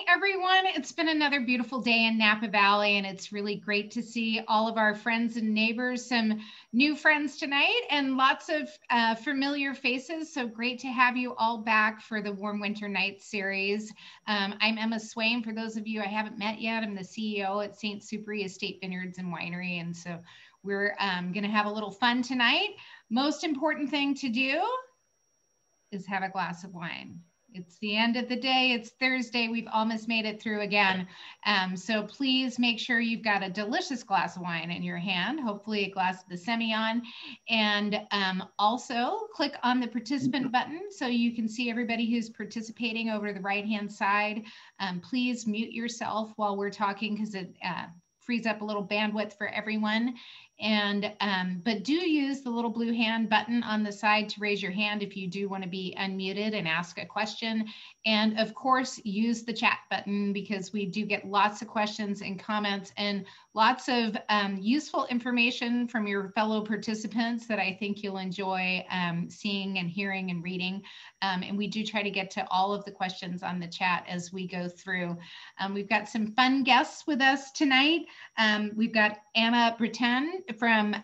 everyone. It's been another beautiful day in Napa Valley, and it's really great to see all of our friends and neighbors, some new friends tonight, and lots of familiar faces. So great to have you all back for the Warm Winter Nights series. I'm Emma Swain. For those of you I haven't met yet, I'm the CEO at St. Supéry Estate Vineyards and Winery, and so we're going to have a little fun tonight. Most important thing to do is have a glass of wine. It's the end of the day. It's Thursday. We've almost made it through again. So please make sure you've got a delicious glass of wine in your hand, hopefully a glass of the Semillon. And also click on the participant button so you can see everybody who's participating over the right-hand side. Please mute yourself while we're talking because it frees up a little bandwidth for everyone. And but do use the little blue hand button on the side to raise your hand if you do want to be unmuted and ask a question. And of course, use the chat button because we do get lots of questions and comments and lots of useful information from your fellow participants that I think you'll enjoy seeing and hearing and reading. And we do try to get to all of the questions on the chat as we go through. We've got some fun guests with us tonight. We've got Anna Brittain from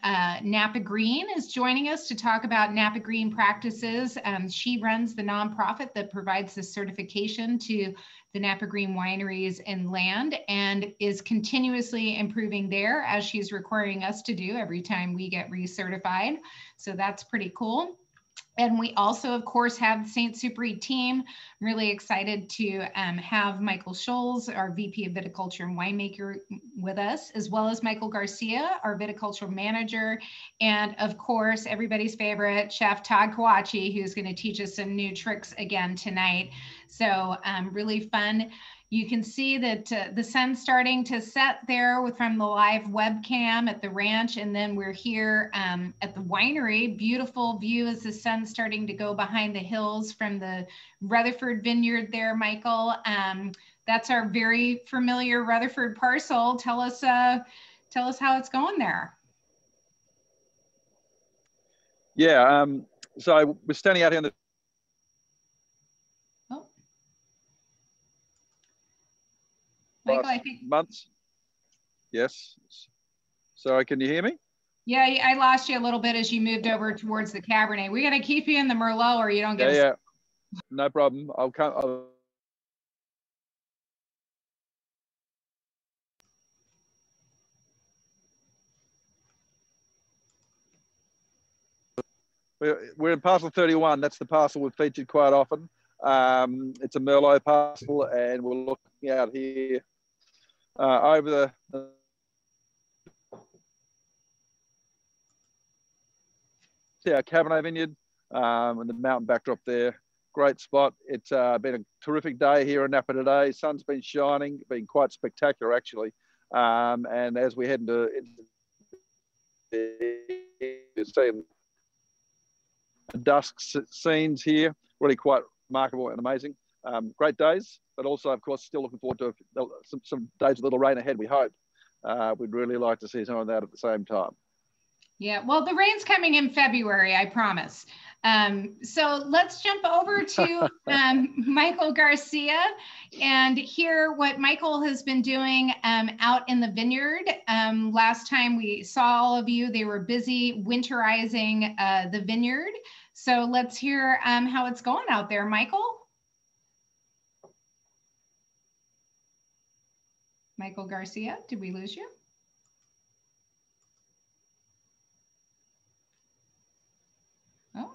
Napa Green is joining us to talk about Napa Green practices. She runs the nonprofit that provides the certification to the Napa Green wineries and land and is continuously improving there as she's requiring us to do every time we get recertified. So that's pretty cool. And we also, of course, have the St. Supéry team. I'm really excited to have Michael Scholz, our VP of Viticulture and Winemaker, with us, as well as Michael Garcia, our Viticultural Manager, and of course, everybody's favorite, Chef Tod, who's going to teach us some new tricks again tonight. So really fun. You can see that the sun's starting to set there from the live webcam at the ranch. And then we're here at the winery. Beautiful view as the sun's starting to go behind the hills from the Rutherford vineyard there, Michael. That's our very familiar Rutherford parcel. Tell us how it's going there. Yeah, so we're standing out here in the Michael, I think months. Yes. Sorry, can you hear me? Yeah, I lost you a little bit as you moved over towards the Cabernet. We got to keep you in the Merlot or you don't get Yeah, no problem. I'll come. We're in parcel 31. That's the parcel we've featured quite often. It's a Merlot parcel, and we're looking out here over our Cabernet vineyard and the mountain backdrop there. Great spot. It's been a terrific day here in Napa today. Sun's been shining, been quite spectacular actually. And as we head into seeing dusk scenes here, really quite remarkable and amazing. Great days, but also, of course, still looking forward to some days with a little rain ahead, we hope. We'd really like to see some of that at the same time. Yeah, well, the rain's coming in February, I promise. So let's jump over to Michael Garcia and hear what Michael has been doing out in the vineyard. Last time we saw all of you, they were busy winterizing the vineyard. So let's hear how it's going out there, Michael. Michael Garcia, did we lose you? Oh, I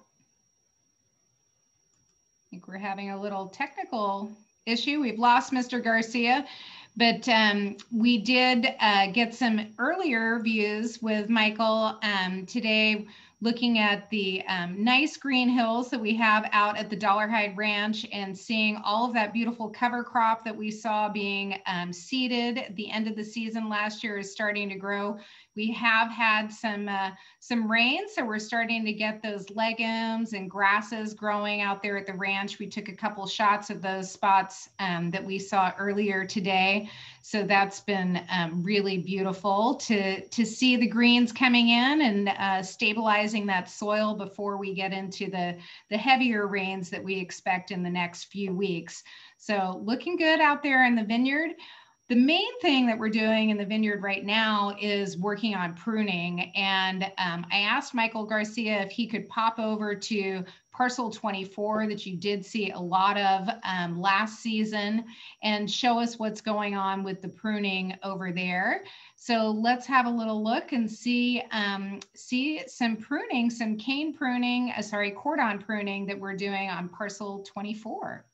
think we're having a little technical issue. We've lost Mr. Garcia, but we did get some earlier views with Michael today, looking at the nice green hills that we have out at the Dollarhide Ranch and seeing all of that beautiful cover crop that we saw being seeded at the end of the season last year is starting to grow. We have had some rain, so we're starting to get those legumes and grasses growing out there at the ranch. We took a couple shots of those spots that we saw earlier today. So that's been really beautiful to see the greens coming in and stabilizing that soil before we get into the heavier rains that we expect in the next few weeks. So looking good out there in the vineyard. The main thing that we're doing in the vineyard right now is working on pruning. And I asked Michael Garcia if he could pop over to parcel 24 that you did see a lot of last season and show us what's going on with the pruning over there. So let's have a little look and see some pruning, some cane pruning, cordon pruning that we're doing on parcel 24.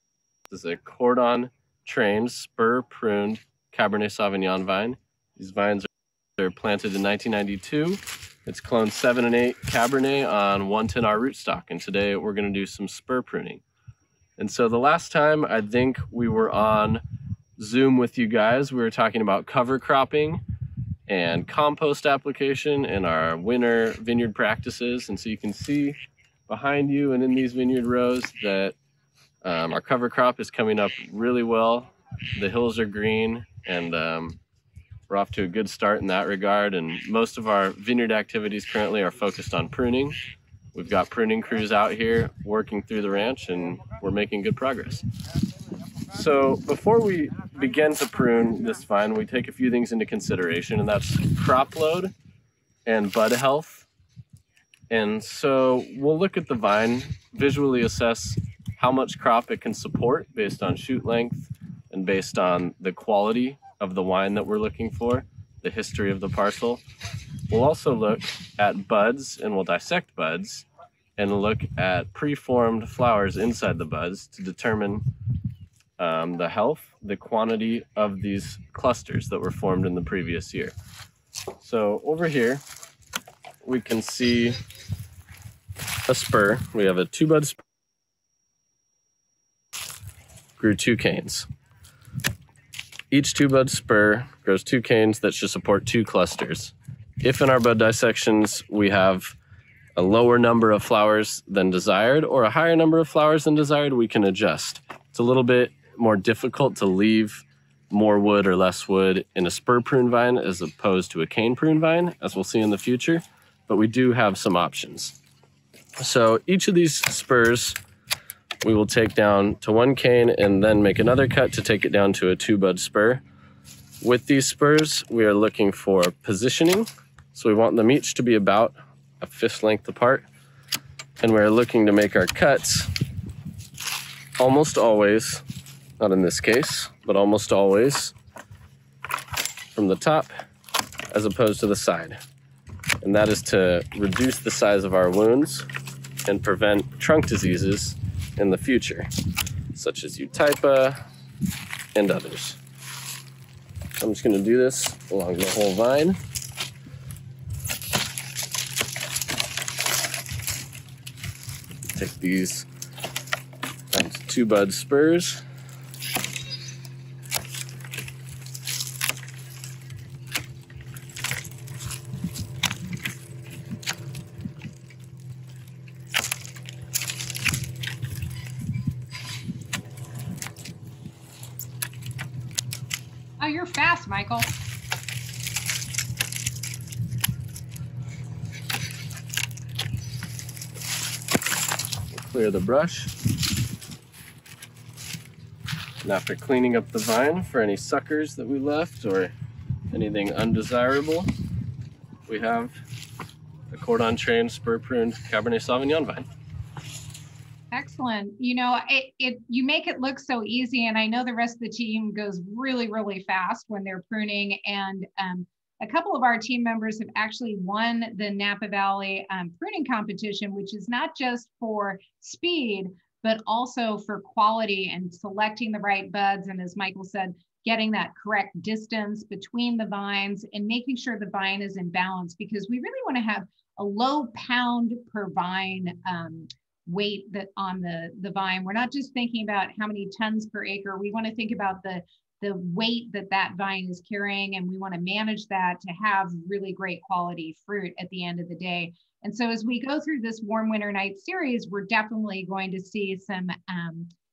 This is a cordon trained, spur pruned Cabernet Sauvignon vine. These vines are planted in 1992. It's clone 7 and 8 Cabernet on 110R rootstock, and today we're going to do some spur pruning. And so the last time I think we were on Zoom with you guys, we were talking about cover cropping and compost application and our winter vineyard practices. And so you can see behind you and in these vineyard rows that our cover crop is coming up really well. The hills are green, and we're off to a good start in that regard. And most of our vineyard activities currently are focused on pruning. We've got pruning crews out here working through the ranch, and we're making good progress. So before we begin to prune this vine, we take a few things into consideration, and that's crop load and bud health. And so we'll look at the vine, visually assess how much crop it can support based on shoot length and based on the quality of the wine that we're looking for, the history of the parcel. We'll also look at buds, and we'll dissect buds and look at preformed flowers inside the buds to determine the health, the quantity of these clusters that were formed in the previous year. So over here, we can see a spur. We have a 2-bud spur, grew 2 canes. Each 2-bud spur grows 2 canes that should support 2 clusters. If in our bud dissections we have a lower number of flowers than desired or a higher number of flowers than desired, we can adjust. It's a little bit more difficult to leave more wood or less wood in a spur prune vine as opposed to a cane prune vine, as we'll see in the future, but we do have some options. So each of these spurs we will take down to 1 cane and then make another cut to take it down to a 2-bud spur. With these spurs, we are looking for positioning. So we want them each to be about a fifth length apart. And we're looking to make our cuts almost always, not in this case, but almost always from the top as opposed to the side. And that is to reduce the size of our wounds and prevent trunk diseases in the future, such as Eutypa and others. I'm just going to do this along the whole vine. Take these 2-bud spurs. Oh, you're fast, Michael. Clear the brush. And after cleaning up the vine for any suckers that we left or anything undesirable, we have a cordon trained spur pruned Cabernet Sauvignon vine. Excellent. You know, you make it look so easy, and I know the rest of the team goes really, really fast when they're pruning. And a couple of our team members have actually won the Napa Valley pruning competition, which is not just for speed, but also for quality and selecting the right buds. And as Michael said, getting that correct distance between the vines and making sure the vine is in balance, because we really want to have a low pound per vine weight that on the vine. We're not just thinking about how many tons per acre. We want to think about the the weight that that vine is carrying, and we want to manage that to have really great quality fruit at the end of the day. And so as we go through this Warm Winter Night series, we're definitely going to see some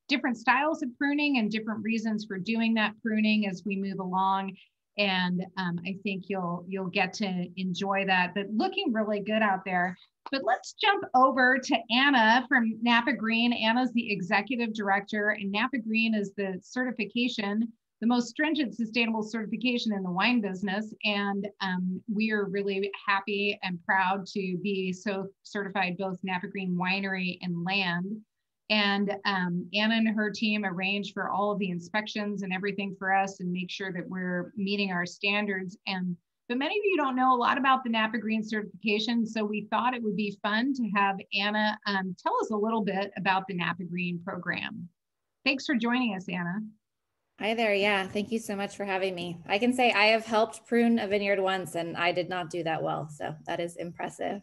different styles of pruning and different reasons for doing that pruning as we move along. And I think you'll get to enjoy that, but looking really good out there. But let's jump over to Anna from Napa Green. Anna's the executive director, and Napa Green is the certification, the most stringent sustainable certification in the wine business. And we are really happy and proud to be so certified, both Napa Green Winery and Land. And Anna and her team arrange for all of the inspections and everything for us and make sure that we're meeting our standards. But many of you don't know a lot about the Napa Green certification, so we thought it would be fun to have Anna tell us a little bit about the Napa Green program. Thanks for joining us, Anna. Hi there. Yeah, thank you so much for having me. I can say I have helped prune a vineyard once, and I did not do that well, so that is impressive.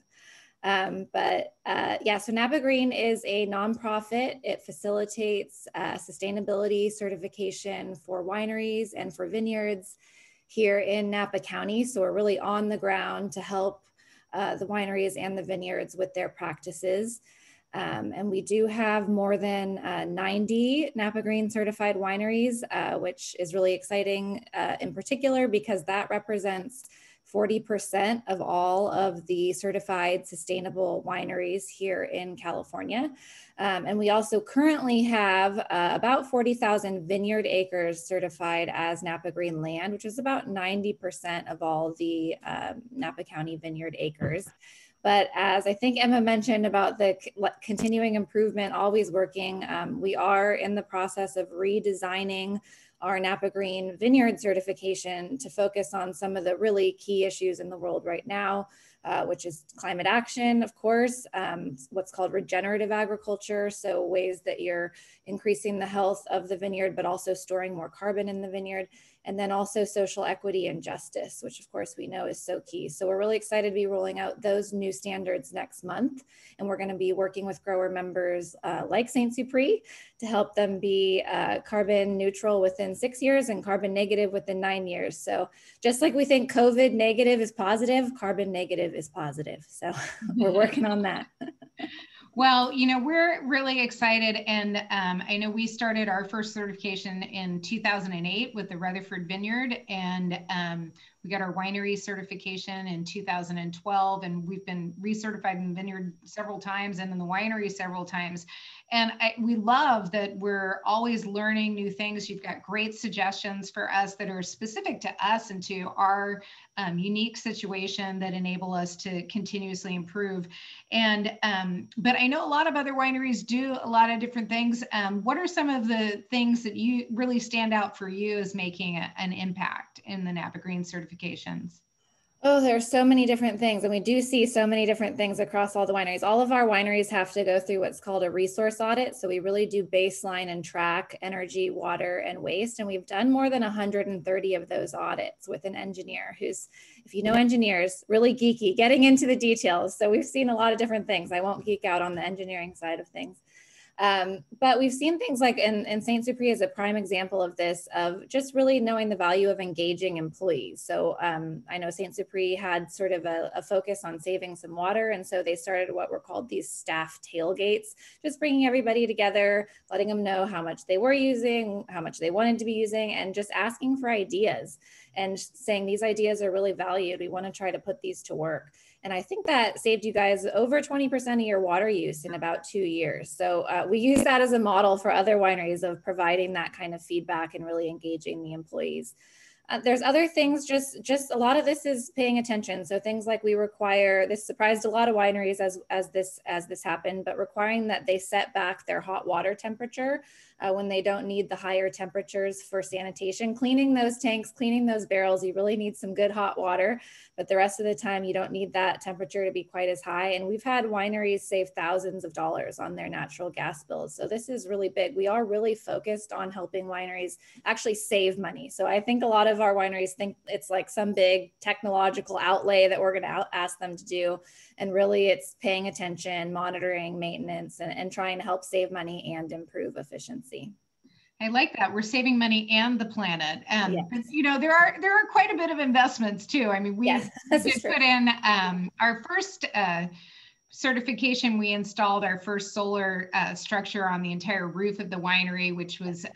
Yeah, so Napa Green is a nonprofit. It facilitates sustainability certification for wineries and for vineyards here in Napa County. So we're really on the ground to help the wineries and the vineyards with their practices. And we do have more than 90 Napa Green certified wineries, which is really exciting in particular because that represents 40% of all of the certified sustainable wineries here in California. And we also currently have about 40,000 vineyard acres certified as Napa Green land, which is about 90% of all the Napa County vineyard acres. But as I think Emma mentioned about the continuing improvement, always working, we are in the process of redesigning our Napa Green vineyard certification to focus on some of the really key issues in the world right now, which is climate action, of course, what's called regenerative agriculture. So ways that you're increasing the health of the vineyard, but also storing more carbon in the vineyard. And then also social equity and justice, which of course we know is so key. So we're really excited to be rolling out those new standards next month. And we're going to be working with grower members like St. Supéry to help them be carbon neutral within 6 years and carbon negative within 9 years. So just like we think COVID negative is positive, carbon negative is positive. So we're working on that. Well, you know, we're really excited. And I know we started our first certification in 2008 with the Rutherford Vineyard. And we got our winery certification in 2012. And we've been recertified in the vineyard several times and in the winery several times. And we love that we're always learning new things. You've got great suggestions for us that are specific to us and to our unique situation that enable us to continuously improve. And but I know a lot of other wineries do a lot of different things. What are some of the things that you really stand out for you as making an impact in the Napa Green certifications? Oh, there are so many different things. And we do see so many different things across all the wineries. All of our wineries have to go through what's called a resource audit. So we really do baseline and track energy, water, and waste. And we've done more than 130 of those audits with an engineer who's, if you know engineers, really geeky, getting into the details. So we've seen a lot of different things. I won't geek out on the engineering side of things. But we've seen things like in St. Supéry is a prime example of this, of just really knowing the value of engaging employees. So I know St. Supéry had sort of a focus on saving some water. And so they started what were called these staff tailgates, just bringing everybody together, letting them know how much they were using, how much they wanted to be using, and just asking for ideas and saying these ideas are really valued. We want to try to put these to work. And I think that saved you guys over 20% of your water use in about 2 years. So we use that as a model for other wineries of providing that kind of feedback and really engaging the employees. There's other things, just a lot of this is paying attention. So things like we require, this surprised a lot of wineries as this happened, but requiring that they set back their hot water temperature when they don't need the higher temperatures for sanitation. Cleaning those tanks, cleaning those barrels, you really need some good hot water, but the rest of the time you don't need that temperature to be quite as high. And we've had wineries save thousands of dollars on their natural gas bills. So this is really big. We are really focused on helping wineries actually save money. So I think a lot of our wineries think it's like some big technological outlay that we're going to ask them to do. And really it's paying attention, monitoring, maintenance, and trying to help save money and improve efficiency. I like that. We're saving money and the planet. Yes. But, you know, there are quite a bit of investments too. I mean, we Yes, did put in our first certification. We installed our first solar structure on the entire roof of the winery, which was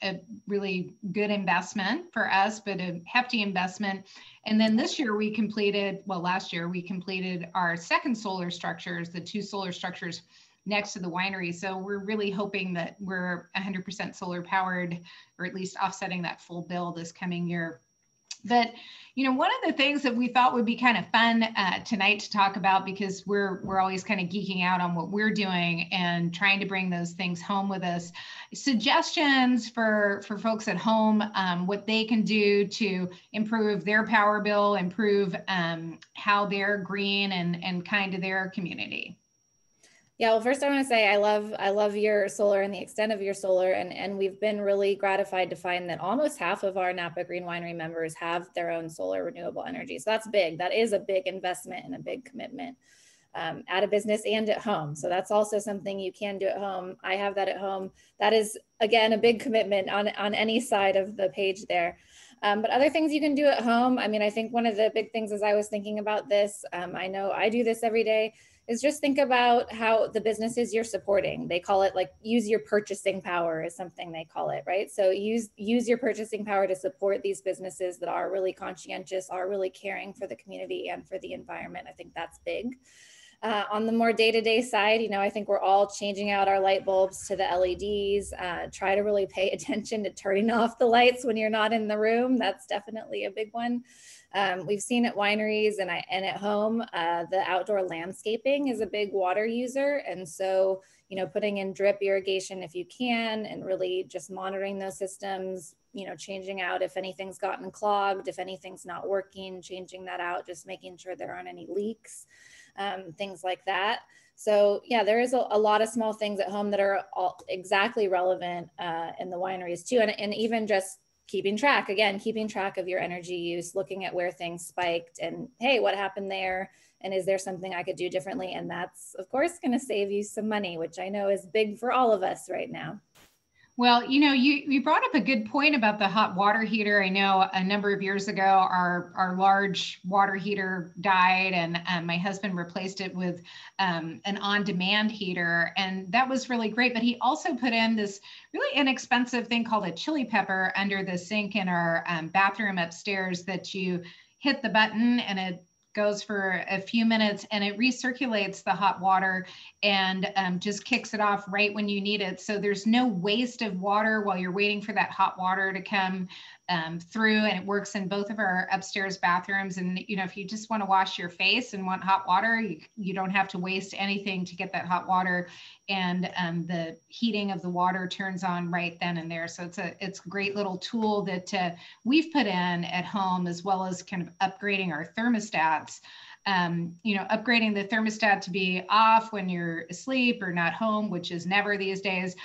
a really good investment for us, but a hefty investment. And then this year we completed, well, last year we completed our second solar structures, the 2 solar structures next to the winery. So we're really hoping that we're 100% solar powered, or at least offsetting that full bill this coming year. But, you know, one of the things that we thought would be kind of fun tonight to talk about, because we're always kind of geeking out on what we're doing and trying to bring those things home with us. Suggestions for folks at home, what they can do to improve their power bill, improve how they're green and kind to their community. Yeah, well, first I want to say I love your solar and the extent of your solar, and we've been really gratified to find that almost half of our Napa Green Winery members have their own solar renewable energy. So that's big. That is a big investment and a big commitment at a business and at home. So that's also something you can do at home. I have that at home. That is, again, a big commitment on any side of the page there. But other things you can do at home. I mean, I think one of the big things as I was thinking about this, I know I do this every day, is just think about how the businesses you're supporting. They call it like use your purchasing power is something they call it, right? So use your purchasing power to support these businesses that are really conscientious, are really caring for the community and for the environment. I think that's big. On the more day-to-day side, you know, I think we're all changing out our light bulbs to the LEDs. Try to really pay attention to turning off the lights when you're not in the room. That's definitely a big one. We've seen at wineries and at home, the outdoor landscaping is a big water user. And so, you know, putting in drip irrigation if you can, and really just monitoring those systems, you know, changing out if anything's gotten clogged, if anything's not working, changing that out, just making sure there aren't any leaks, things like that. So yeah, there is a lot of small things at home that are all exactly relevant in the wineries too. And even just keeping track of your energy use, looking at where things spiked and, hey, what happened there? And is there something I could do differently? And that's, of course, going to save you some money, which I know is big for all of us right now. Well, you know, you brought up a good point about the hot water heater. I know a number of years ago, our large water heater died, and my husband replaced it with an on-demand heater, and that was really great. But he also put in this really inexpensive thing called a chili pepper under the sink in our bathroom upstairs that you hit the button and it goes for a few minutes and it recirculates the hot water and just kicks it off right when you need it. So there's no waste of water while you're waiting for that hot water to come through, and it works in both of our upstairs bathrooms. And, you know, if you just want to wash your face and want hot water, you don't have to waste anything to get that hot water. And the heating of the water turns on right then and there. So it's a great little tool that we've put in at home, as well as kind of upgrading our thermostats. You know, upgrading the thermostat to be off when you're asleep or not home, which is never these days.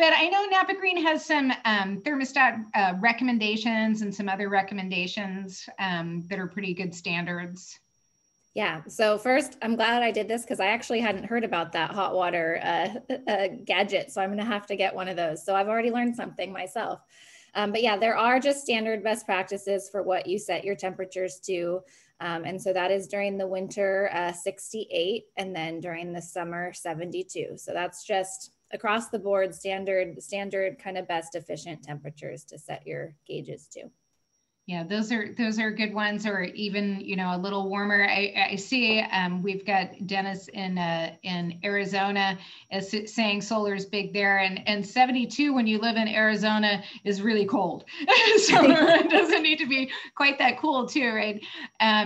But I know Napa Green has some thermostat recommendations and some other recommendations that are pretty good standards. Yeah. So first, I'm glad I did this because I actually hadn't heard about that hot water gadget. So I'm going to have to get one of those. So I've already learned something myself. But yeah, there are just standard best practices for what you set your temperatures to. And so that is during the winter 68, and then during the summer 72. So that's just across the board standard kind of best efficient temperatures to set your gauges to. Yeah, those are good ones, or even, you know, a little warmer. I see we've got Dennis in Arizona saying solar is big there, and 72 when you live in Arizona is really cold. So it doesn't need to be quite that cool too, right?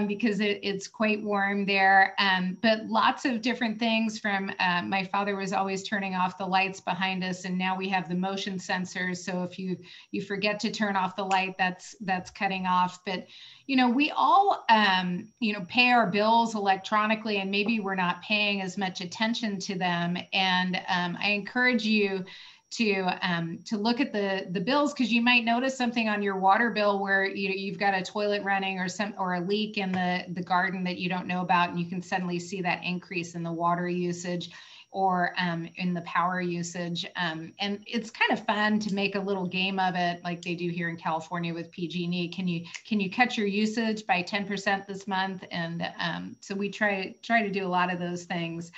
Because it's quite warm there. But lots of different things from my father was always turning off the lights behind us, and now we have the motion sensors. So if you forget to turn off the light, that's cutting off. But, you know, we all, you know, pay our bills electronically, and maybe we're not paying as much attention to them. And I encourage you to look at the bills, because you might notice something on your water bill where you've got a toilet running or a leak in the garden that you don't know about, and you can suddenly see that increase in the water usage. or in the power usage. And it's kind of fun to make a little game of it, like they do here in California with PG&E. Can you cut your usage by 10% this month? And so we try to do a lot of those things.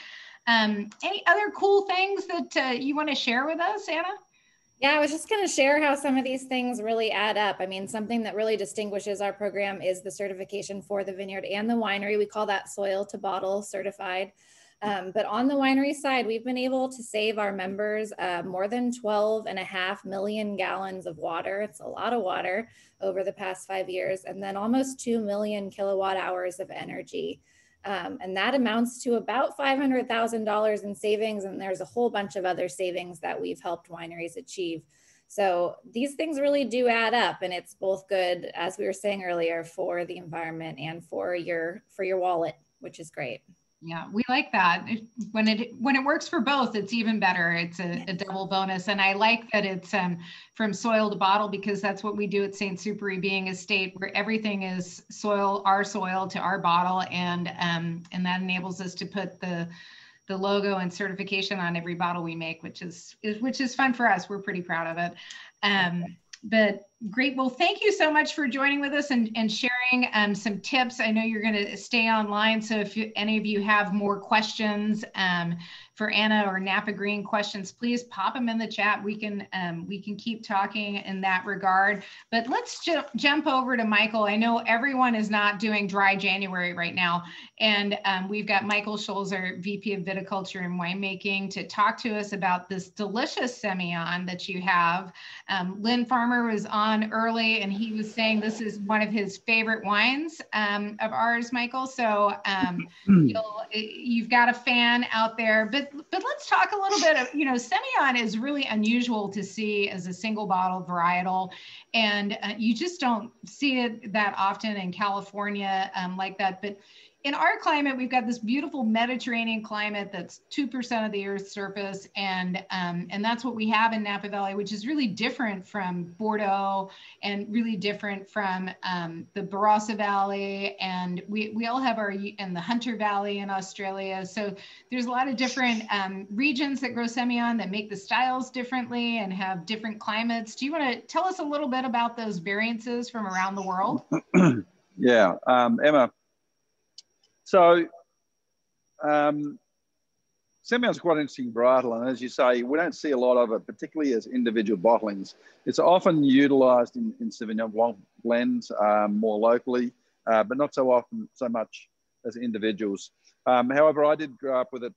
Any other cool things that you want to share with us, Anna? Yeah, I was just going to share how some of these things really add up. I mean, something that really distinguishes our program is the certification for the vineyard and the winery. We call that soil to bottle certified. But on the winery side, we've been able to save our members more than 12.5 million gallons of water. It's a lot of water over the past 5 years, and then almost 2 million kilowatt hours of energy. And that amounts to about $500,000 in savings. And there's a whole bunch of other savings that we've helped wineries achieve. So these things really do add up, and it's both good, as we were saying earlier, for the environment and for your wallet, which is great. Yeah, we like that. When it works for both, it's even better. It's a double bonus. And I like that it's from soil to bottle, because that's what we do at St. Supéry, being a state where everything is our soil to our bottle. And that enables us to put the logo and certification on every bottle we make, which is fun for us. We're pretty proud of it. But great. Well, thank you so much for joining with us and sharing some tips. I know you're going to stay online, so if any of you have more questions for Anna or Napa Green questions, please pop them in the chat. We can keep talking in that regard. But let's jump over to Michael. I know everyone is not doing dry January right now, and we've got Michael Scholz, our VP of Viticulture and Winemaking, to talk to us about this delicious Semillon that you have. Lynn Farmer was on early, and he was saying this is one of his favorite wines of ours, Michael. So you've got a fan out there. But let's talk a little bit of, Semillon is really unusual to see as a single bottle varietal, and you just don't see it that often in California like that. But in our climate, we've got this beautiful Mediterranean climate that's 2% of the Earth's surface, and that's what we have in Napa Valley, which is really different from Bordeaux and really different from the Barossa Valley, and we all have and the Hunter Valley in Australia. So there's a lot of different regions that grow Semillon that make the styles differently and have different climates. Do you want to tell us a little bit about those variances from around the world? Yeah, Emma. So Semillon's quite an interesting varietal, and as you say, we don't see a lot of it, particularly as individual bottlings. It's often utilised in Sauvignon Blanc blends more locally, but not so much as individuals. However, I did grow up with it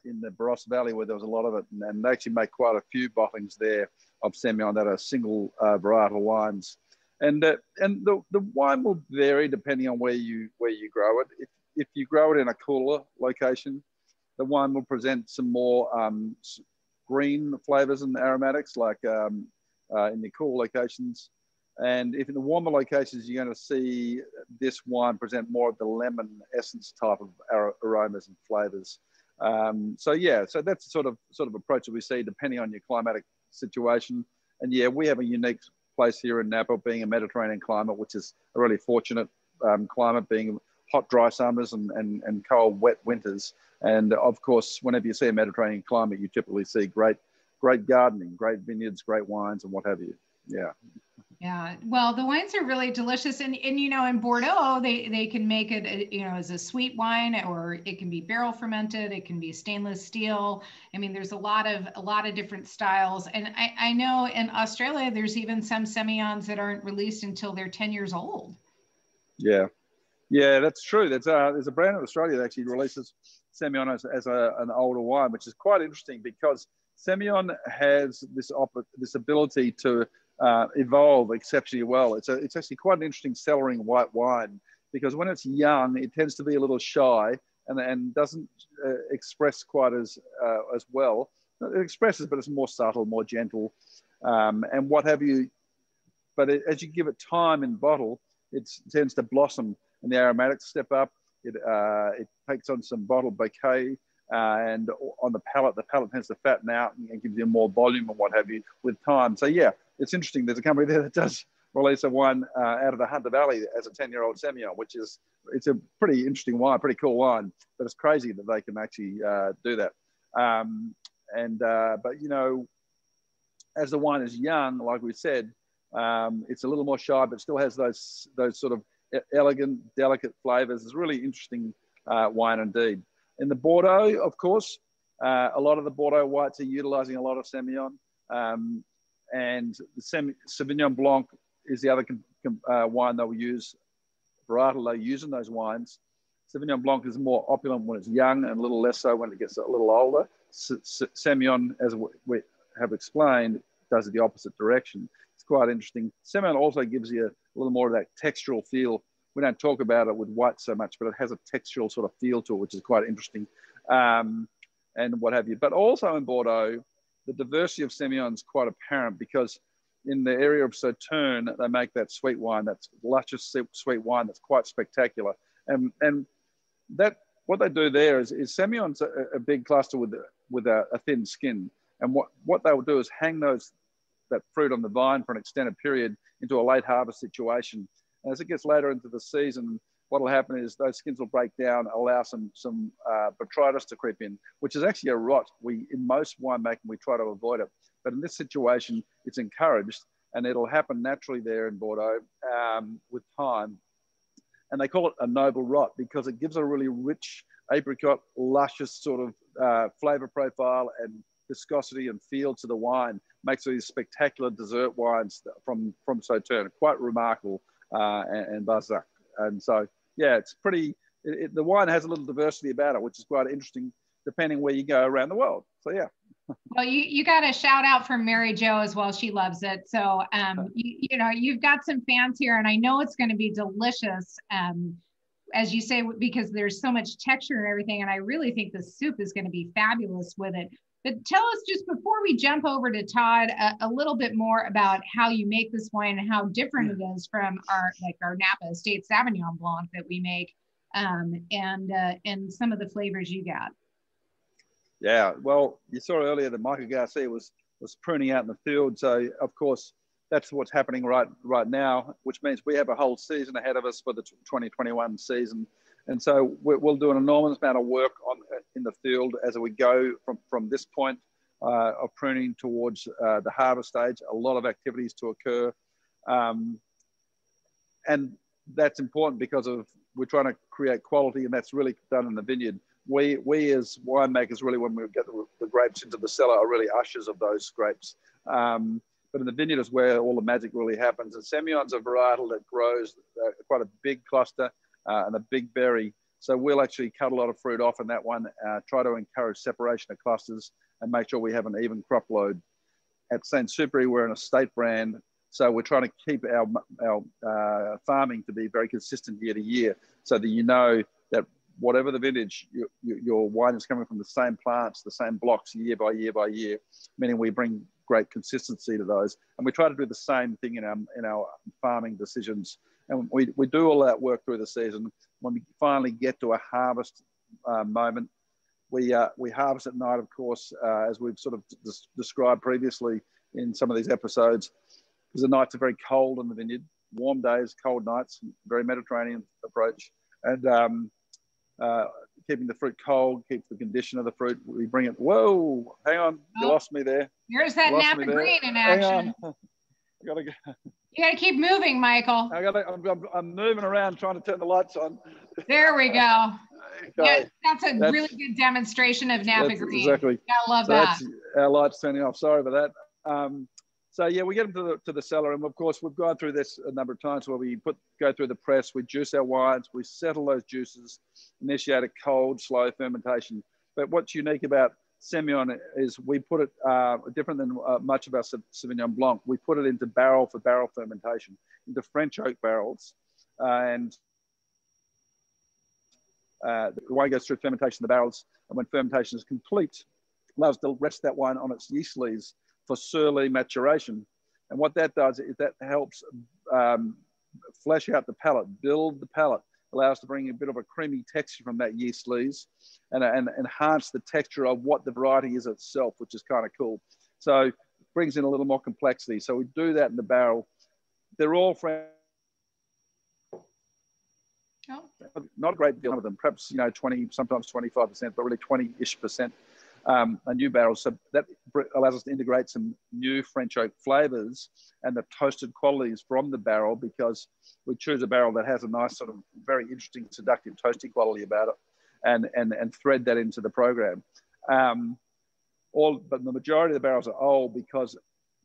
in the Barossa Valley, where there was a lot of it, and they actually make quite a few bottlings there of Semillon that are single varietal wines. And the wine will vary depending on where you grow it. If you grow it in a cooler location, the wine will present some more green flavors and aromatics, like in the cool locations. And if in the warmer locations, you're going to see this wine present more of the lemon essence type of aromas and flavors. So that's the sort of approach that we see depending on your climatic situation. And yeah, we have a unique place here in Napa, being a Mediterranean climate, which is a really fortunate climate, being hot, dry summers and cold, wet winters. And of course, whenever you see a Mediterranean climate, you typically see great gardening, great vineyards, great wines, and what have you. Yeah. Yeah, well, the wines are really delicious, and in Bordeaux, they can make it as a sweet wine, or it can be barrel fermented, it can be stainless steel. I mean, there's a lot of different styles, and I know in Australia there's even some Semillons that aren't released until they're 10 years old. Yeah, that's true. There's a brand in Australia that actually releases Semillon as an older wine, which is quite interesting because Semillon has this ability to evolve exceptionally well. It's actually quite an interesting cellaring white wine, because when it's young, it tends to be a little shy and doesn't express quite as well. It expresses, but it's more subtle, more gentle, and what have you. But as you give it time in bottle, it tends to blossom and the aromatics step up. It takes on some bottle bouquet, and on the palate tends to fatten out and gives you more volume and what have you with time. So yeah, it's interesting. There's a company there that does release a wine out of the Hunter Valley as a 10-year-old Semillon, it's a pretty interesting wine, pretty cool wine. But it's crazy that they can actually do that. But, you know, as the wine is young, like we said, it's a little more shy, but still has those sort of elegant, delicate flavors. It's a really interesting wine indeed. In the Bordeaux, of course, a lot of the Bordeaux whites are utilizing a lot of Semillon. And the Sauvignon Blanc is the other wine they'll use, varietal they use in those wines. Sauvignon Blanc is more opulent when it's young and a little less so when it gets a little older. Semillon, as we have explained, does it the opposite direction. It's quite interesting. Semillon also gives you a little more of that textural feel. We don't talk about it with white so much, but it has a textural sort of feel to it, which is quite interesting, and what have you. But also in Bordeaux, the diversity of Semillon is quite apparent because in the area of Sauterne, they make that sweet wine, that's luscious sweet wine that's quite spectacular. And that what they do there is Semillon's a big cluster with a thin skin. And what they will do is hang that fruit on the vine for an extended period into a late harvest situation. And as it gets later into the season, what will happen is those skins will break down, allow some botrytis to creep in, which is actually a rot. In most winemaking, we try to avoid it. But in this situation, it's encouraged, and it'll happen naturally there in Bordeaux with time. And they call it a noble rot because it gives a really rich apricot, luscious sort of flavor profile and viscosity and feel to the wine. Makes these spectacular dessert wines from Sauterne, quite remarkable, and Barsac. And so, yeah, it's pretty, the wine has a little diversity about it, which is quite interesting depending where you go around the world. So, yeah. Well, you got a shout out from Mary Jo as well. She loves it. So, you know, you've got some fans here, and I know it's going to be delicious, as you say, because there's so much texture and everything. And I really think the soup is going to be fabulous with it. But tell us, just before we jump over to Tod, a little bit more about how you make this wine and how different it is from our Napa Estate Sauvignon Blanc that we make, and some of the flavors you got. Yeah, well, you saw earlier that Michael Garcia was pruning out in the field. So, of course, that's what's happening right now, which means we have a whole season ahead of us for the 2021 season. And so we'll do an enormous amount of work in the field as we go from this point of pruning towards the harvest stage. A lot of activities to occur. And that's important because we're trying to create quality, and that's really done in the vineyard. We as winemakers, really, when we get the grapes into the cellar, are really ushers of those grapes. But in the vineyard is where all the magic really happens. And Semillon's a varietal that grows quite a big cluster and a big berry. So we'll actually cut a lot of fruit off in that one, try to encourage separation of clusters and make sure we have an even crop load. At St. Supéry, we're an estate brand. So we're trying to keep our farming to be very consistent year to year so that you know that whatever the vintage, your wine is coming from the same plants, the same blocks year by year by year, meaning we bring great consistency to those. And we try to do the same thing in our farming decisions. And we do all that work through the season. When we finally get to a harvest moment, we harvest at night, of course, as we've sort of described previously in some of these episodes, because the nights are very cold in the vineyard, warm days, cold nights, very Mediterranean approach. And keeping the fruit cold, keeps the condition of the fruit. We bring it, whoa, hang on, you lost me there. Here's that Napa Green in action. I gotta go. You gotta keep moving, Michael. I'm moving around trying to turn the lights on. There we go. Okay. Yeah, that's a really good demonstration of Napa Green. Exactly. I love that. That's our lights turning off. Sorry about that. So yeah, we get them to the cellar, and of course we've gone through this a number of times where we go through the press, we juice our wines, we settle those juices, initiate a cold, slow fermentation. But what's unique about Semillon is we put it different than much of our Sauvignon Blanc. We put it into barrel for barrel fermentation, into French oak barrels, and the wine goes through fermentation in the barrels, and when fermentation is complete, allows to rest that wine on its yeast lees for surly maturation. And what that does is that helps flesh out the palate, build the palate, allows to bring a bit of a creamy texture from that yeast lees and enhance the texture of what the variety is itself, which is kind of cool. So it brings in a little more complexity. So we do that in the barrel. They're all French. Not a great deal of them, perhaps 20, sometimes 25%, but really 20-ish%. a new barrel. So that allows us to integrate some new French oak flavors and the toasted qualities from the barrel, because we choose a barrel that has a nice sort of very interesting, seductive, toasty quality about it, and thread that into the program. But the majority of the barrels are old, because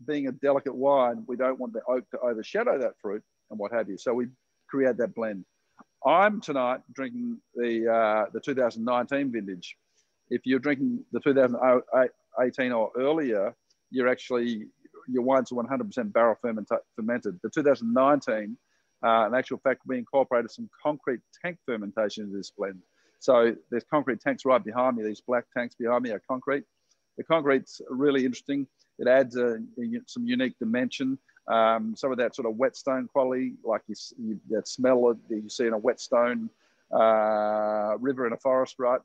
being a delicate wine, we don't want the oak to overshadow that fruit and what have you. So we create that blend. I'm tonight drinking the 2019 vintage. If you're drinking the 2018 or earlier, your wines are 100% barrel fermented. The 2019, in actual fact, we incorporated some concrete tank fermentation into this blend. So there's concrete tanks right behind me. These black tanks behind me are concrete. The concrete's really interesting. It adds some unique dimension. Some of that sort of whetstone quality, like that smell that you see in a whetstone river in a forest, right?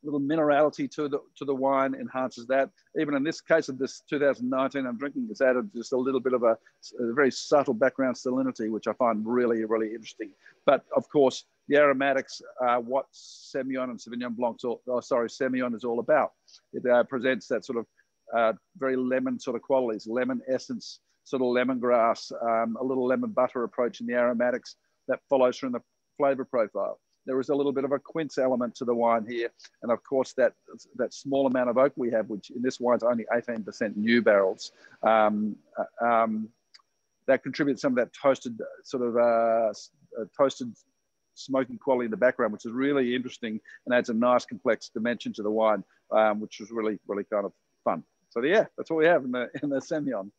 Little minerality to the wine enhances that. Even in this case of this 2019 I'm drinking, it's added just a little bit of a very subtle background salinity, which I find really, really interesting. But of course, the aromatics are what Semillon and Sauvignon Blanc, Semillon is all about. It presents that sort of very lemon sort of qualities, lemon essence, sort of lemongrass, a little lemon butter approach in the aromatics that follows from the flavor profile. There is a little bit of a quince element to the wine here. And of course, that small amount of oak we have, which in this wine's only 18% new barrels, that contributes some of that toasted sort of toasted smoky quality in the background, which is really interesting and adds a nice complex dimension to the wine, which is really, really kind of fun. So yeah, that's what we have in the Semillon.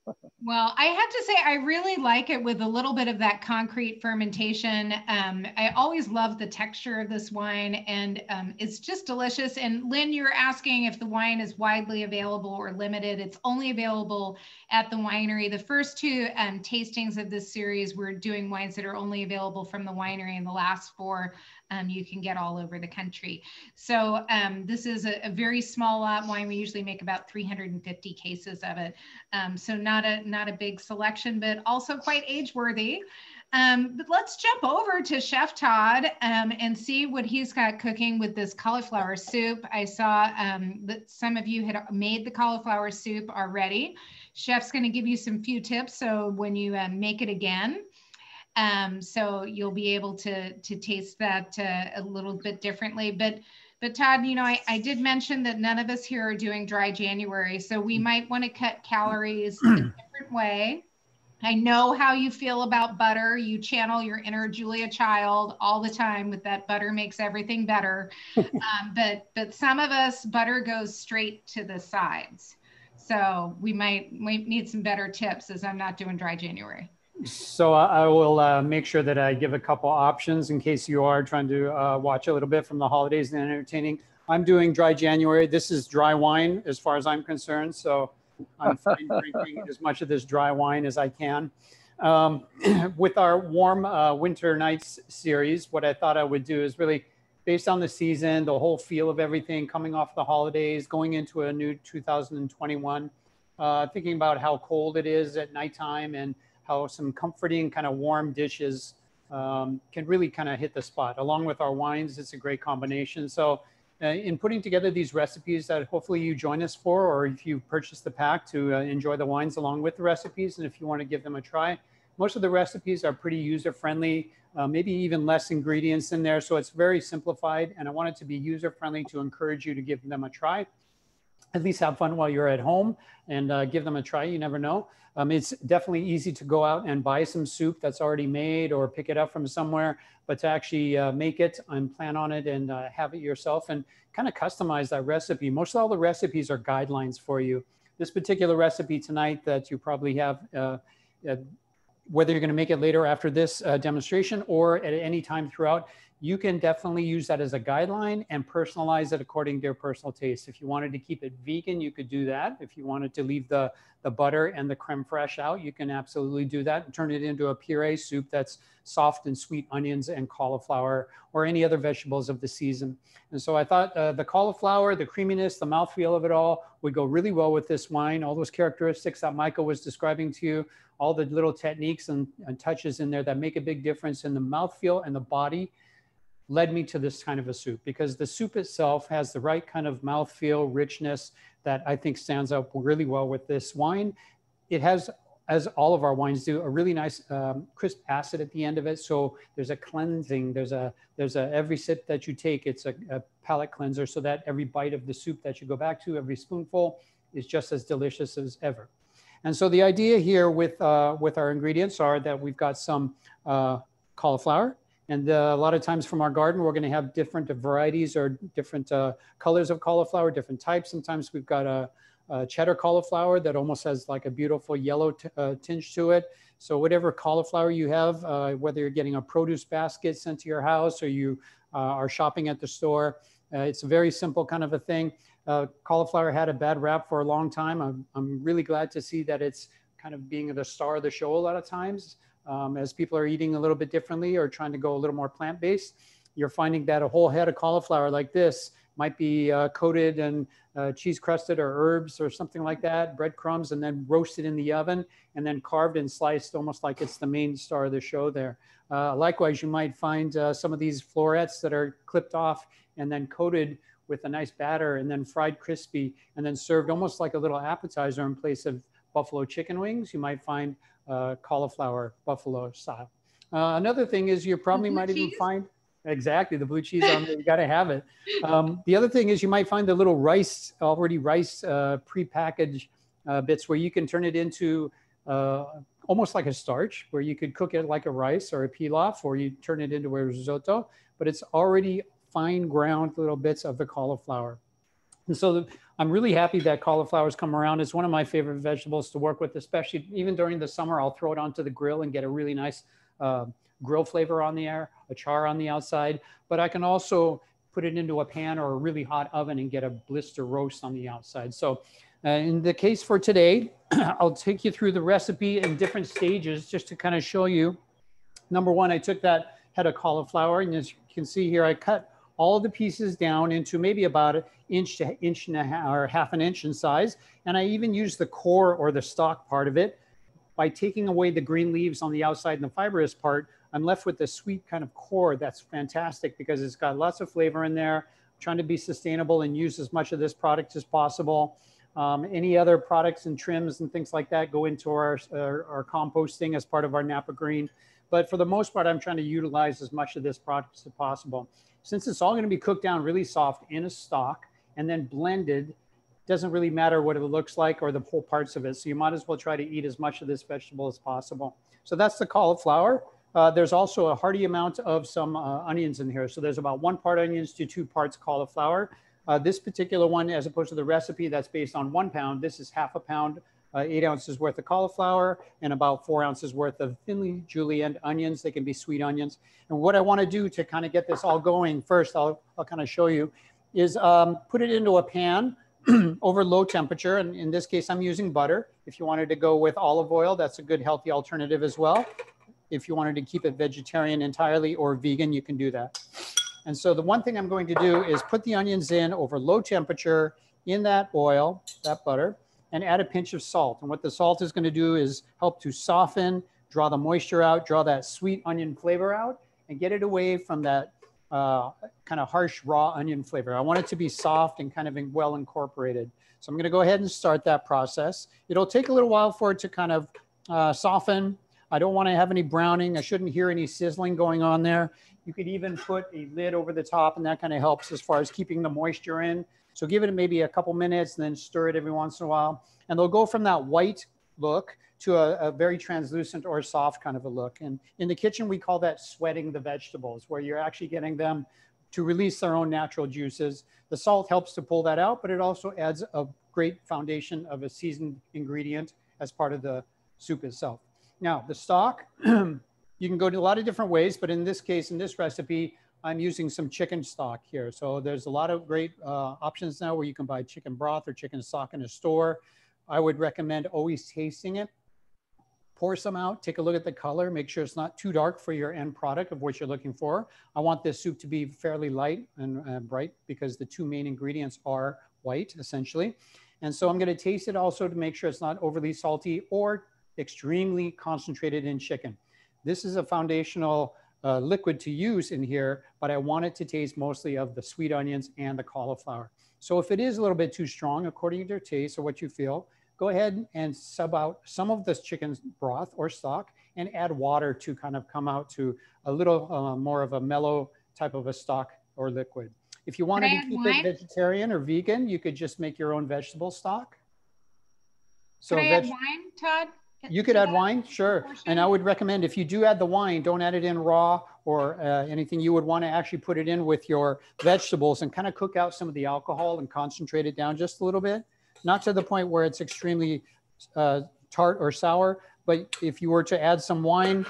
Well, I have to say, I really like it with a little bit of that concrete fermentation. I always love the texture of this wine, and it's just delicious. And Lynn, you're asking if the wine is widely available or limited. It's only available at the winery. The first two tastings of this series, we're doing wines that are only available from the winery, and the last four you can get all over the country. So this is a very small lot wine. We usually make about 350 cases of it. So not a big selection, but also quite age-worthy. But let's jump over to Chef Tod and see what he's got cooking with this cauliflower soup. I saw that some of you had made the cauliflower soup already. Chef's going to give you some few tips so when you make it again, so you'll be able to taste that a little bit differently. But Tod, you know, I did mention that none of us here are doing dry January, so we might want to cut calories a different way. I know how you feel about butter. You channel your inner Julia Child all the time with that butter makes everything better. But some of us, butter goes straight to the sides. So we might need some better tips, as I'm not doing dry January. So I will make sure that I give a couple options in case you are trying to watch a little bit from the holidays and entertaining. I'm doing dry January. This is dry wine as far as I'm concerned. So I'm fine drinking as much of this dry wine as I can. With our warm winter nights series, what I thought I would do is really based on the season, the whole feel of everything, coming off the holidays, going into a new 2021, thinking about how cold it is at nighttime and how some comforting kind of warm dishes can really kind of hit the spot. Along with our wines, it's a great combination. So in putting together these recipes that hopefully you join us for, or if you purchase the pack to enjoy the wines along with the recipes, and if you want to give them a try, most of the recipes are pretty user-friendly, maybe even less ingredients in there. So it's very simplified, and I want it to be user-friendly to encourage you to give them a try. At least have fun while you're at home and give them a try. You never know. It's definitely easy to go out and buy some soup that's already made or pick it up from somewhere, but to actually make it and plan on it and have it yourself and kind of customize that recipe. Most of all the recipes are guidelines for you. This particular recipe tonight that you probably have, whether you're going to make it later after this demonstration or at any time throughout, you can definitely use that as a guideline and personalize it according to your personal taste. If you wanted to keep it vegan, you could do that. If you wanted to leave the butter and the creme fraiche out, you can absolutely do that and turn it into a puree soup that's soft and sweet onions and cauliflower or any other vegetables of the season. And so I thought the cauliflower, the creaminess, the mouthfeel of it all would go really well with this wine. All those characteristics that Michael was describing to you, all the little techniques and touches in there that make a big difference in the mouthfeel and the body. led me to this kind of a soup, because the soup itself has the right kind of mouthfeel, richness that I think stands up really well with this wine. It has, as all of our wines do, a really nice crisp acid at the end of it. So there's a cleansing, there's a every sip that you take, it's a palate cleanser, so that every bite of the soup that you go back to, every spoonful, is just as delicious as ever. And so the idea here with our ingredients are that we've got some cauliflower, and a lot of times from our garden, we're going to have different varieties or different colors of cauliflower, different types. Sometimes we've got a cheddar cauliflower that almost has like a beautiful yellow tinge to it. So whatever cauliflower you have, whether you're getting a produce basket sent to your house or you are shopping at the store, it's a very simple kind of a thing. Cauliflower had a bad rap for a long time. I'm really glad to see that it's kind of being the star of the show a lot of times. As people are eating a little bit differently or trying to go a little more plant-based, you're finding that a whole head of cauliflower like this might be coated and cheese crusted or herbs or something like that, breadcrumbs, and then roasted in the oven and then carved and sliced almost like it's the main star of the show there. Likewise, you might find some of these florets that are clipped off and then coated with a nice batter and then fried crispy and then served almost like a little appetizer in place of buffalo chicken wings. You might find cauliflower buffalo style. Another thing is you probably might even find, exactly, the blue cheese on there, you got to have it. The other thing is you might find the little rice, already rice pre-packaged bits where you can turn it into almost like a starch, where you could cook it like a rice or a pilaf, or you turn it into a risotto, but it's already fine ground little bits of the cauliflower. And so I'm really happy that cauliflowers come around. It's one of my favorite vegetables to work with, especially even during the summer. I'll throw it onto the grill and get a really nice grill flavor on the air, a char on the outside. But I can also put it into a pan or a really hot oven and get a blister roast on the outside. So in the case for today, I'll take you through the recipe in different stages just to kind of show you. Number one, I took that head of cauliflower, and as you can see here, I cut all of the pieces down into maybe about an inch to inch and a half or half an inch in size. And I even used the core or the stalk part of it. By taking away the green leaves on the outside and the fibrous part, I'm left with the sweet kind of core that's fantastic because it's got lots of flavor in there. I'm trying to be sustainable and use as much of this product as possible. Any other products and trims and things like that go into our composting as part of our Napa Green. But for the most part, I'm trying to utilize as much of this product as possible. Since it's all going to be cooked down really soft in a stock and then blended, doesn't really matter what it looks like or the whole parts of it. So you might as well try to eat as much of this vegetable as possible. So that's the cauliflower. There's also a hearty amount of some onions in here. So there's about 1 part onions to 2 parts cauliflower. This particular one, as opposed to the recipe that's based on 1 pound, this is half a pound, 8 ounces worth of cauliflower and about 4 ounces worth of thinly julienned onions. They can be sweet onions. And what I want to do to kind of get this all going, first I'll kind of show you, is put it into a pan over low temperature. And in this case, I'm using butter. If you wanted to go with olive oil, that's a good healthy alternative as well. If you wanted to keep it vegetarian entirely or vegan, you can do that. And so the one thing I'm going to do is put the onions in over low temperature in that oil, that butter, and add a pinch of salt. And what the salt is going to do is help to soften, draw the moisture out, draw that sweet onion flavor out, and get it away from that kind of harsh raw onion flavor. I want it to be soft and kind of well incorporated. So I'm going to go ahead and start that process. It'll take a little while for it to kind of soften. I don't want to have any browning. I shouldn't hear any sizzling going on there. You could even put a lid over the top, and that kind of helps as far as keeping the moisture in. So give it maybe a couple minutes and then stir it every once in a while. And they'll go from that white look to a very translucent or soft kind of a look. And in the kitchen, we call that sweating the vegetables, where you're actually getting them to release their own natural juices. The salt helps to pull that out, but it also adds a great foundation of a seasoned ingredient as part of the soup itself. Now, the stock, you can go to a lot of different ways, but in this case, in this recipe, I'm using some chicken stock here. So there's a lot of great options now where you can buy chicken broth or chicken stock in a store. I would recommend always tasting it. Pour some out, take a look at the color, make sure it's not too dark for your end product of what you're looking for. I want this soup to be fairly light and bright because the 2 main ingredients are white, essentially. And so I'm going to taste it also to make sure it's not overly salty or extremely concentrated in chicken. This is a foundational liquid to use in here, but I want it to taste mostly of the sweet onions and the cauliflower. So if it is a little bit too strong, according to your taste or what you feel, go ahead and sub out some of this chicken broth or stock and add water to kind of come out to a little more of a mellow type of a stock or liquid. If you wanted to keep it vegetarian or vegan, you could just make your own vegetable stock. So can I add wine, Todd? You could add wine, sure. And I would recommend if you do add the wine, don't add it in raw or anything. You would want to actually put it in with your vegetables and kind of cook out some of the alcohol and concentrate it down just a little bit. Not to the point where it's extremely tart or sour, but if you were to add some wine,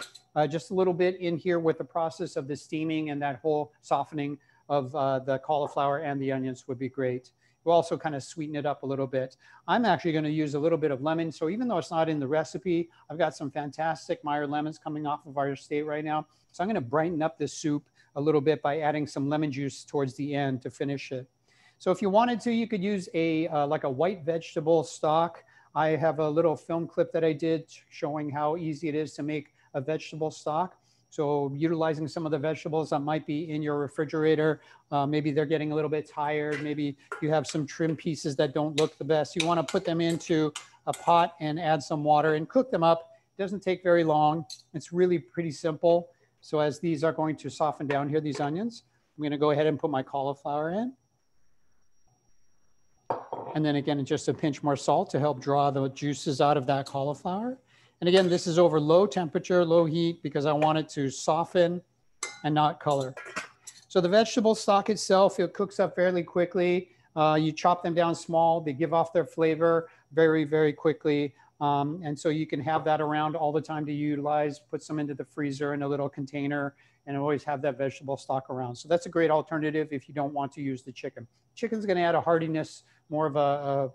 just a little bit in here with the process of the steaming and that whole softening of the cauliflower and the onions would be great. We'll also kind of sweeten it up a little bit. I'm actually going to use a little bit of lemon. So even though it's not in the recipe, I've got some fantastic Meyer lemons coming off of our estate right now. So I'm going to brighten up this soup a little bit by adding some lemon juice towards the end to finish it. So if you wanted to, you could use a like a white vegetable stock. I have a little film clip that I did showing how easy it is to make a vegetable stock. So utilizing some of the vegetables that might be in your refrigerator, maybe they're getting a little bit tired. Maybe you have some trim pieces that don't look the best. You want to put them into a pot and add some water and cook them up. It doesn't take very long. It's really pretty simple. So as these are going to soften down here, these onions, I'm going to go ahead and put my cauliflower in. And then again, just a pinch more salt to help draw the juices out of that cauliflower. And again, this is over low temperature, low heat, because I want it to soften and not color. So the vegetable stock itself, it cooks up fairly quickly. You chop them down small. They give off their flavor very, very quickly. And so you can have that around all the time to utilize, put some into the freezer in a little container, and always have that vegetable stock around. So that's a great alternative if you don't want to use the chicken. Chicken's going to add a hardiness, more of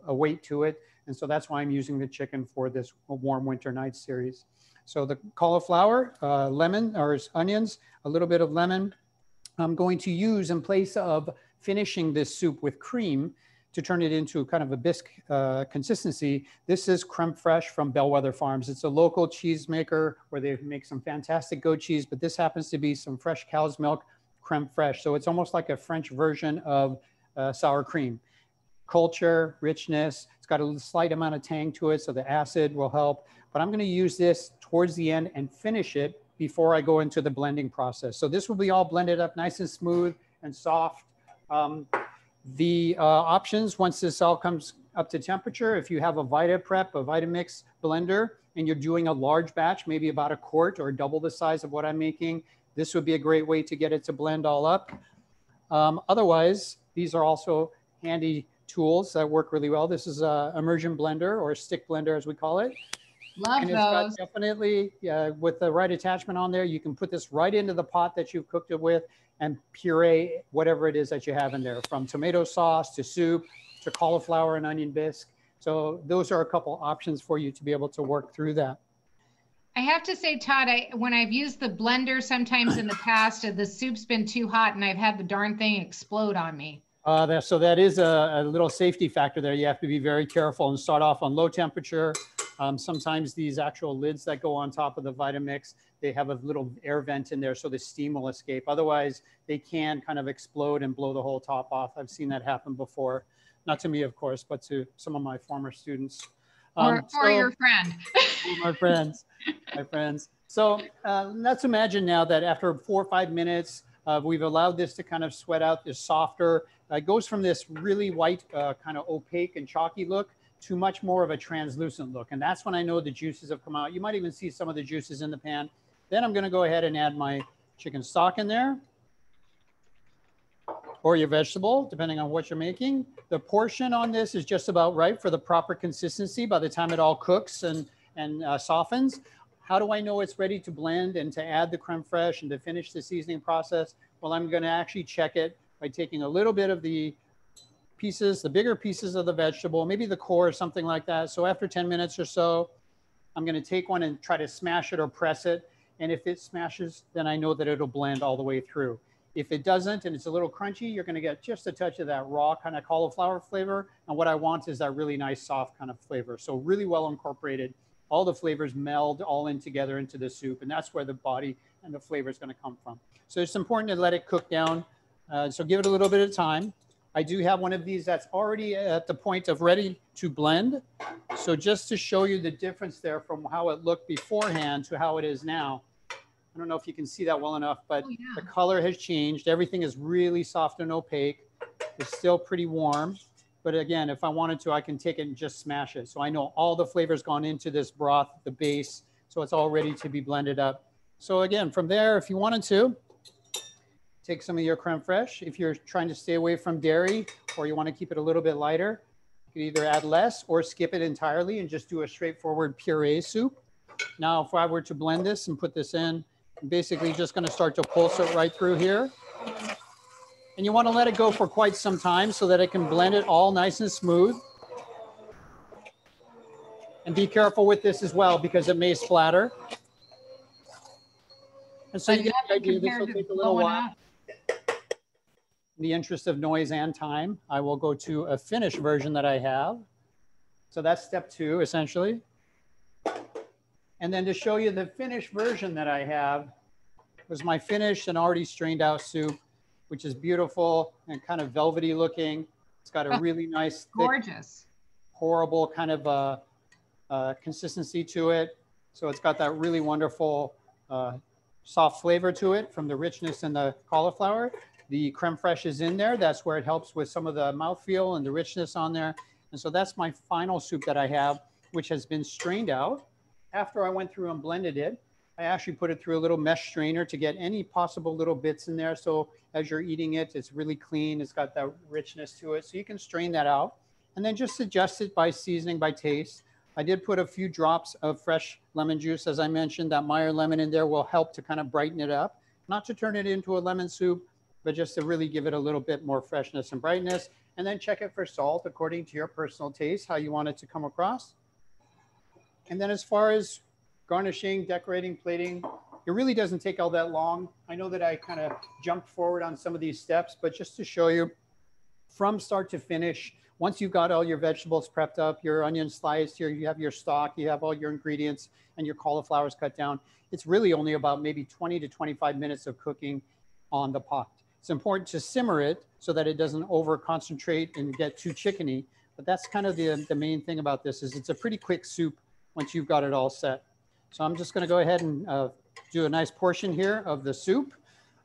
a weight to it. And so that's why I'm using the chicken for this warm winter night series. So the cauliflower, lemon or onions, a little bit of lemon. I'm going to use in place of finishing this soup with cream to turn it into kind of a bisque consistency. This is creme fraiche from Bellwether Farms. It's a local cheese maker where they make some fantastic goat cheese, but this happens to be some fresh cow's milk creme fraiche. So it's almost like a French version of sour cream. Culture, richness, it's got a slight amount of tang to it, so the acid will help. But I'm going to use this towards the end and finish it before I go into the blending process. So this will be all blended up nice and smooth and soft. The options, once this all comes up to temperature, if you have a Vitaprep, a Vitamix blender, and you're doing a large batch, maybe about a quart or double the size of what I'm making, this would be a great way to get it to blend all up. Otherwise, these are also handy tools that work really well. This is a immersion blender or a stick blender as we call it. Love and those. It's got definitely, with the right attachment on there, you can put this right into the pot that you've cooked it with and puree whatever it is that you have in there, from tomato sauce to soup to cauliflower and onion bisque. So those are a couple options for you to be able to work through that. I have to say, Todd, when I've used the blender sometimes in the past, the soup's been too hot and I've had the darn thing explode on me. So that is a little safety factor there. You have to be very careful and start off on low temperature. Sometimes these actual lids that go on top of the Vitamix, they have a little air vent in there so the steam will escape. Otherwise, they can kind of explode and blow the whole top off. I've seen that happen before. Not to me, of course, but to some of my former students. Or your friend. My friends. So let's imagine now that after 4 or 5 minutes, we've allowed this to kind of sweat out this softer. It goes from this really white, kind of opaque and chalky look to much more of a translucent look. And that's when I know the juices have come out. You might even see some of the juices in the pan. Then I'm going to go ahead and add my chicken stock in there, or your vegetable, depending on what you're making. The portion on this is just about right for the proper consistency by the time it all cooks and softens. How do I know it's ready to blend and to add the creme fraiche and to finish the seasoning process? Well, I'm going to actually check it by taking a little bit of the pieces, the bigger pieces of the vegetable, maybe the core or something like that. So after 10 minutes or so, I'm going to take one and try to smash it or press it. And if it smashes, then I know that it'll blend all the way through. If it doesn't and it's a little crunchy, you're going to get just a touch of that raw kind of cauliflower flavor. And what I want is that really nice soft kind of flavor. So really well incorporated all the flavors meld all in together into the soup. And that's where the body and the flavor is going to come from. So it's important to let it cook down. So give it a little bit of time. I do have one of these that's already at the point of ready to blend. So just to show you the difference there from how it looked beforehand to how it is now. I don't know if you can see that well enough, but the color has changed. Everything is really soft and opaque. It's still pretty warm. But again, if I wanted to, I can take it and just smash it. So I know all the flavors gone into this broth, the base, so it's all ready to be blended up. So again, from there, if you wanted to, take some of your creme fraiche. If you're trying to stay away from dairy or you want to keep it a little bit lighter, you can either add less or skip it entirely and just do a straightforward puree soup. Now, if I were to blend this and put this in, I'm basically just going to start to pulse it right through here. And you want to let it go for quite some time so that it can blend it all nice and smooth. And be careful with this as well because it may splatter. And so you get the idea, this will take a little while. In the interest of noise and time, I will go to a finished version that I have. So that's step 2, essentially. And then to show you the finished version that I have was my finished and already strained out soup, which is beautiful and kind of velvety looking. It's got a really nice, gorgeous, thick, horrible kind of consistency to it. So it's got that really wonderful soft flavor to it from the richness in the cauliflower. The creme fraiche is in there. That's where it helps with some of the mouthfeel and the richness on there. And so that's my final soup that I have, which has been strained out. After I went through and blended it, I actually put it through a little mesh strainer to get any possible little bits in there. So as you're eating it, it's really clean. It's got that richness to it. So you can strain that out and then just adjust it by seasoning, by taste. I did put a few drops of fresh lemon juice. As I mentioned, that Meyer lemon in there will help to kind of brighten it up, not to turn it into a lemon soup, but just to really give it a little bit more freshness and brightness. And then check it for salt according to your personal taste, how you want it to come across. And then as far as garnishing, decorating, plating, it really doesn't take all that long. I know that I kind of jumped forward on some of these steps, but just to show you from start to finish, once you've got all your vegetables prepped up, your onions sliced, you have your stock, you have all your ingredients and your cauliflowers cut down, it's really only about maybe 20 to 25 minutes of cooking on the pot. It's important to simmer it so that it doesn't over concentrate and get too chickeny. But that's kind of the main thing about this is it's a pretty quick soup once you've got it all set. So I'm just going to go ahead and do a nice portion here of the soup.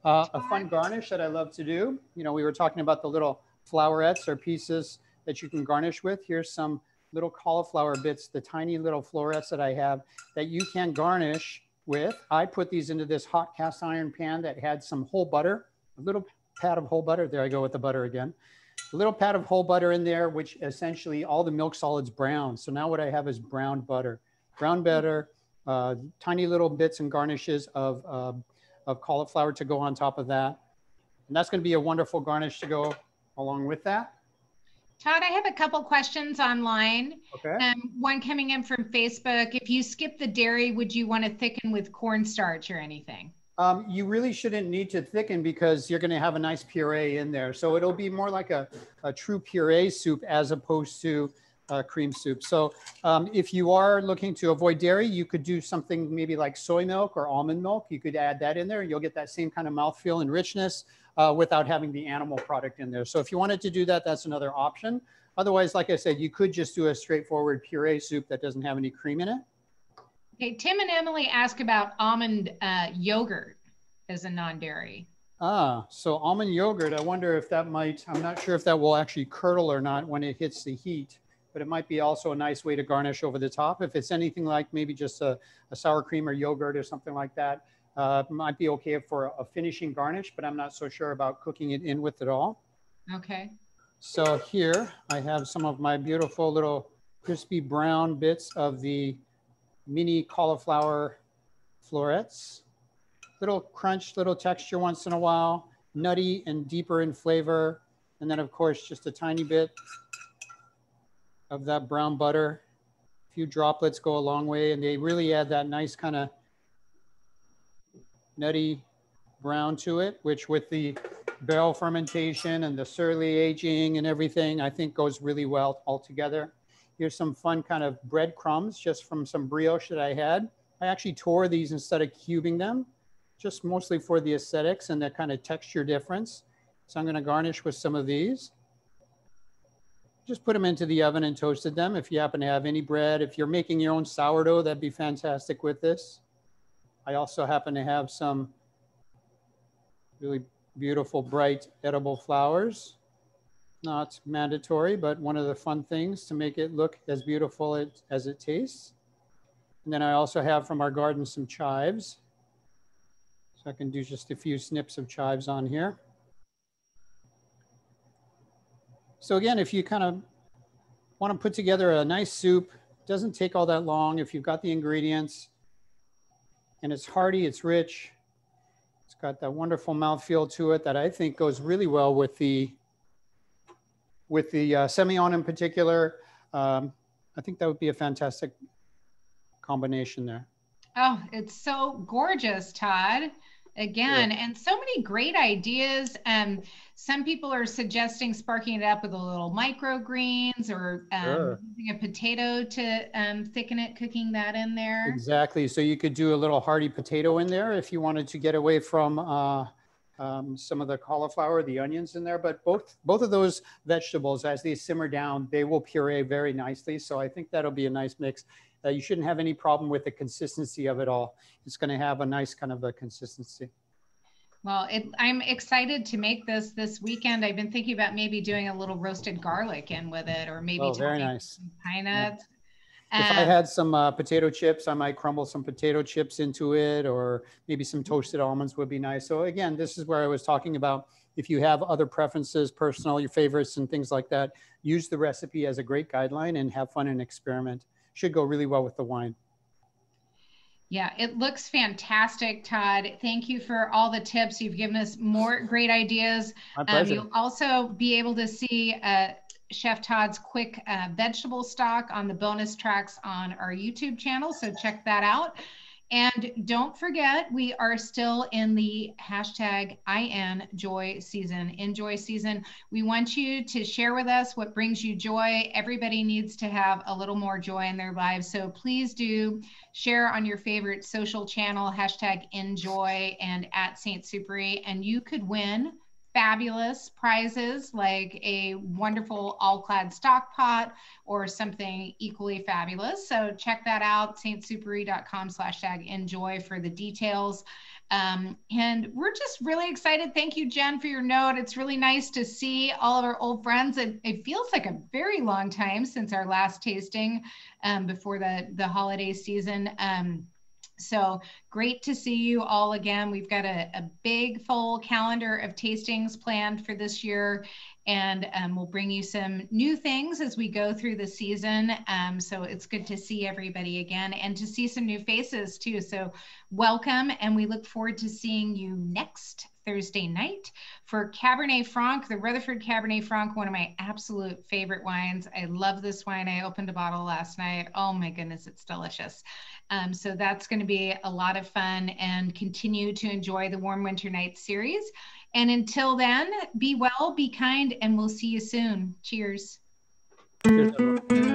A fun garnish that I love to do. You know, we were talking about the little flowerets or pieces that you can garnish with. Here's some little cauliflower bits, the tiny little florets that I have that you can garnish with. I put these into this hot cast iron pan that had some whole butter, a little pat of whole butter. There I go with the butter again. A little pat of whole butter in there, which essentially all the milk solids brown. So now what I have is browned butter. Brown butter, tiny little bits and garnishes of cauliflower to go on top of that. And that's going to be a wonderful garnish to go along with that. Todd, I have a couple questions online. Okay. One coming in from Facebook. If you skip the dairy, would you want to thicken with cornstarch or anything? You really shouldn't need to thicken because you're going to have a nice puree in there. So it'll be more like a true puree soup as opposed to cream soup. So if you are looking to avoid dairy, you could do something maybe like soy milk or almond milk. You could add that in there and you'll get that same kind of mouthfeel and richness without having the animal product in there. So if you wanted to do that, that's another option. Otherwise, like I said, you could just do a straightforward puree soup that doesn't have any cream in it. Okay, Tim and Emily ask about almond yogurt as a non-dairy. So almond yogurt, I wonder if that might, I'm not sure if that will actually curdle or not when it hits the heat, but it might be also a nice way to garnish over the top. If it's anything like maybe just a sour cream or yogurt or something like that, might be okay for a finishing garnish, but I'm not so sure about cooking it in with it all. Okay. So here I have some of my beautiful little crispy brown bits of the mini cauliflower florets. Little crunch, little texture once in a while, nutty and deeper in flavor. And then of course, just a tiny bit of that brown butter. A few droplets go a long way and they really add that nice kind of nutty brown to it, which with the barrel fermentation and the surly aging and everything, I think goes really well all together. Here's some fun kind of breadcrumbs just from some brioche that I had. I actually tore these instead of cubing them, just mostly for the aesthetics and that kind of texture difference. So I'm going to garnish with some of these. Just put them into the oven and toasted them. If you happen to have any bread, if you're making your own sourdough, that'd be fantastic with this. I also happen to have some really beautiful, bright, edible flowers. Not mandatory, but one of the fun things to make it look as beautiful as it tastes. And then I also have from our garden some chives. So I can do just a few snips of chives on here. So again, if you kind of want to put together a nice soup, it doesn't take all that long if you've got the ingredients, and it's hearty, it's rich. It's got that wonderful mouthfeel to it that I think goes really well with the Semillon in particular. I think that would be a fantastic combination there. Oh, it's so gorgeous, Todd. Again, yeah. And so many great ideas. Some people are suggesting sparking it up with a little microgreens or using a potato to thicken it, cooking that in there. Exactly. So you could do a little hearty potato in there if you wanted to get away from some of the cauliflower, the onions in there. But both of those vegetables, as they simmer down, they will puree very nicely. So I think that'll be a nice mix. You shouldn't have any problem with the consistency of it all. It's going to have a nice kind of a consistency. Well, I'm excited to make this weekend. I've been thinking about maybe doing a little roasted garlic in with it, or maybe very nice. Pine nuts. Yeah. If I had some potato chips, I might crumble some potato chips into it, or maybe some toasted almonds would be nice. So again, this is where I was talking about, if you have other preferences, personal, your favorites and things like that, use the recipe as a great guideline and have fun and experiment. Should go really well with the wine. Yeah, it looks fantastic, Todd. Thank you for all the tips. You've given us more great ideas. My pleasure. You'll also be able to see Chef Todd's quick vegetable stock on the bonus tracks on our YouTube channel. So check that out. And don't forget, we are still in the hashtag #INJoy season. Enjoy season. We want you to share with us what brings you joy. Everybody needs to have a little more joy in their lives. So please do share on your favorite social channel, hashtag #Enjoy and @St. Supéry, and you could win fabulous prizes like a wonderful all-clad stock pot or something equally fabulous. So check that out, stsupéry.com/enjoy for the details. And we're just really excited. Thank you, Jen, for your note. It's really nice to see all of our old friends. It feels like a very long time since our last tasting before the holiday season. So great to see you all again. We've got a big full calendar of tastings planned for this year, and we'll bring you some new things as we go through the season. So it's good to see everybody again and to see some new faces too. So welcome, and we look forward to seeing you next Thursday night for Cabernet Franc, the Rutherford Cabernet Franc, one of my absolute favorite wines. I love this wine. I opened a bottle last night. Oh my goodness, it's delicious. So that's going to be a lot of fun, and continue to enjoy the Warm Winter Nights series. And until then, be well, be kind, and we'll see you soon. Cheers. Cheers, everyone.